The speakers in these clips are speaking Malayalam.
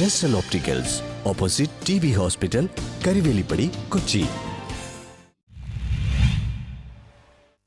ജെസ്റ്റൽ opticals, opposite TB hospital, Karivelippady, Kochi.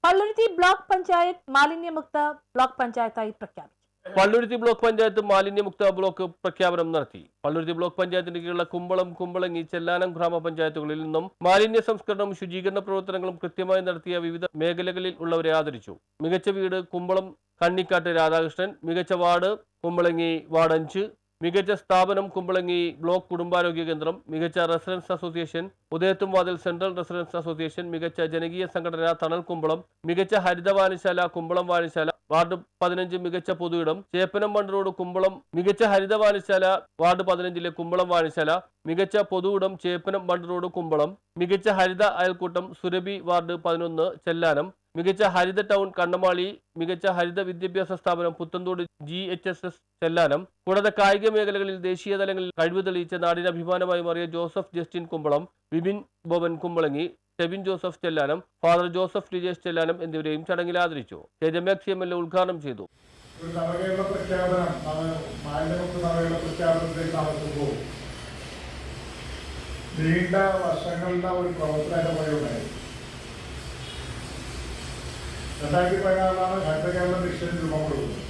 Palluruthy block panchayat മാലിന്യമുക്ത ബ്ലോക്ക് പഞ്ചായത്തായി പ്രഖ്യാപിച്ചു. പള്ളുരുത്തി ബ്ലോക്ക് പഞ്ചായത്ത് മാലിന്യമുക്ത ബ്ലോക്ക് പ്രഖ്യാപനം നടത്തി. പള്ളുരുത്തി ബ്ലോക്ക് പഞ്ചായത്തിന്റെ കീഴിലുള്ള കുമ്പളം, കുമ്പളങ്ങി, ചെല്ലാനം ഗ്രാമപഞ്ചായത്തുകളിൽ നിന്നും മാലിന്യ സംസ്കരണവും ശുചീകരണ പ്രവർത്തനങ്ങളും കൃത്യമായി നടത്തിയ വിവിധ മേഖലകളിൽ ഉള്ളവരെ ആദരിച്ചു. മികച്ച വീട് കുമ്പളം കണ്ണിക്കാട്ട് രാധാകൃഷ്ണൻ, മികച്ച വാർഡ് കുമ്പളങ്ങി വാർഡ് 5, മികച്ച സ്ഥാപനം കുമ്പളങ്ങി ബ്ലോക്ക് കുടുംബാരോഗ്യ കേന്ദ്രം, മികച്ച residence association Udayathumvathil central residence association, മികച്ച ജനകീയ സംഘടന തണൽ കുമ്പളം, മികച്ച ഹരിത വായനശാല കുമ്പളം വായനശാല വാർഡ് 15 മികച്ച പൊതുയിടം ചേപ്പനം മണ്ണ് റോഡ് കുമ്പളം, മികച്ച ഹരിത വായനശാല വാർഡ് 15 കുമ്പളം വായനശാല, മികച്ച പൊതുയിടം ചേപ്പനം മണ്ണ് റോഡ് കുമ്പളം, മികച്ച ഹരിത അയൽക്കൂട്ടം സുരഭി വാർഡ് 11 ചെല്ലാനം, മികച്ച ഹരിത ടൗൺ കണ്ണമാളി, മികച്ച ഹരിത വിദ്യാഭ്യാസ സ്ഥാപനം പുത്തൻതോട് GHSS ചെല്ലാനം. കൂടാതെ കായിക മേഖലകളിൽ ദേശീയ തലങ്ങളിൽ കഴിവ് തെളിയിച്ച നാടിന് അഭിമാനമായി മാറിയ Joseph Justin Kumbalam, Vipin Boban Kumbalangi, Tebin Joseph Chellanam, Father Joseph Lijesh Chellanam എന്നിവരെയും ചടങ്ങിൽ ആദരിച്ചു. KJMX MLA ഉദ്ഘാടനം ചെയ്തു. നീണ്ട വർഷങ്ങളുടെ ഒരു പ്രവർത്തനങ്ങളുണ്ടായി. 2014 ഹരിത കേരള മിഷൻ രൂപം കൊടുക്കുന്നത്.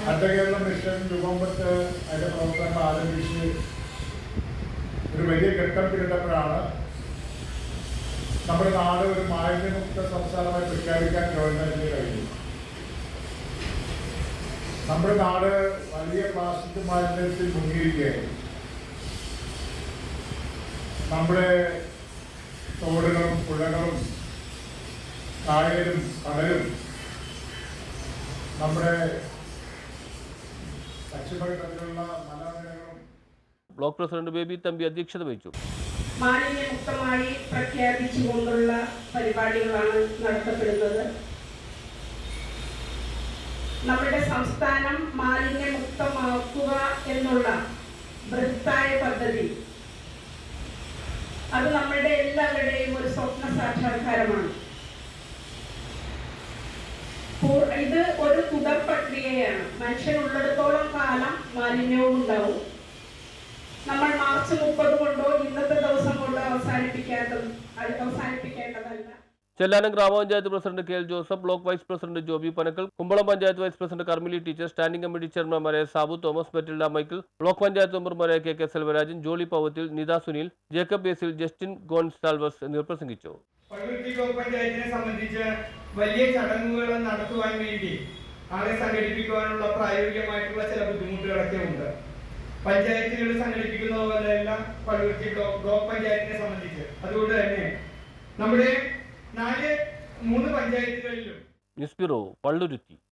ഹരിത കേരള മിഷൻ രൂപം വെച്ച് അതിന്റെ പ്രവർത്തനങ്ങൾ ആരംഭിച്ച് ഒരു വലിയ ഘട്ടം പിന്നിട്ടപ്പോഴാണ് നമ്മുടെ നാട് ഒരു മാലിന്യമുക്ത സംസ്ഥാനമായി പ്രഖ്യാപിക്കാൻ ഗവൺമെന്റിന് കഴിഞ്ഞു. നമ്മുടെ നാട് വലിയ പ്ലാസ്റ്റിക് മാലിന്യത്തിൽ മുങ്ങിയിരിക്കുകയായിരുന്നു. നമ്മുടെ തോടുകളും പുഴകളും കായലും കടലും നമ്മുടെ പശ്ചിമഘട്ടത്തിലുള്ള മലനിരകളും. ബ്ലോക്ക് പ്രസിഡന്റ് ബേബി തമ്പി അധ്യക്ഷത വഹിച്ചു. മാലിന്യമുക്തമായി പ്രഖ്യാപിച്ചുകൊണ്ടുള്ള പരിപാടികളാണ് നടത്തപ്പെടുന്നത്. നമ്മുടെ സംസ്ഥാനം മാലിന്യമുക്തമാക്കുക എന്നുള്ള ബൃഹത്തായ പദ്ധതി അത് നമ്മളുടെ എല്ലാവരുടെയും ഒരു സ്വപ്ന സാക്ഷാത്കാരമാണ്. ഇത് ഒരു തുടർ പ്രക്രിയയാണ്. മനുഷ്യനുള്ളിടത്തോളം കാലം മാലിന്യവും ഉണ്ടാവും. നമ്മൾ മാർച്ച് 30 കൊണ്ടോ ഇന്നത്തെ ദിവസം കൊണ്ടോ അവസാനിപ്പിക്കേണ്ടതല്ല. ചെല്ലാനം ഗ്രാമപഞ്ചായത്ത് president KL Joseph, block vice president Joby Panakkal, Kumbalam panchayat vice president Karmili teacher, standing committee ചെയർമാൻമാരായ Sabu Thomas, Bettilda Michael, block panchayat മെമ്പർമാരായ KK Selvarajan, Jolly Pavathil, Nitha Sunil, Jacob Basil, Justin Gonsalves എന്നിവർ പ്രസംഗിച്ചു. പള്ളുരുത്തി ബ്ലോക്ക് പഞ്ചായത്തിനെ സംബന്ധിച്ച് വലിയ ചടങ്ങുകൾ നടത്തുവാൻ വേണ്ടി ആളെ സംഘടിപ്പിക്കുവാനുള്ള പ്രായോഗികമായിട്ടുള്ള ചില ബുദ്ധിമുട്ടുകളൊക്കെ ഉണ്ട്. പഞ്ചായത്തുകൾ സംഘടിപ്പിക്കുന്ന പോലെയല്ല പള്ളുരുത്തി ബ്ലോക്ക് പഞ്ചായത്തിനെ സംബന്ധിച്ച്. അതുകൊണ്ട് തന്നെ നമ്മുടെ 3 പഞ്ചായത്തുകളിലും ന്യൂസ് ബ്യൂറോ, പള്ളുരുത്തി.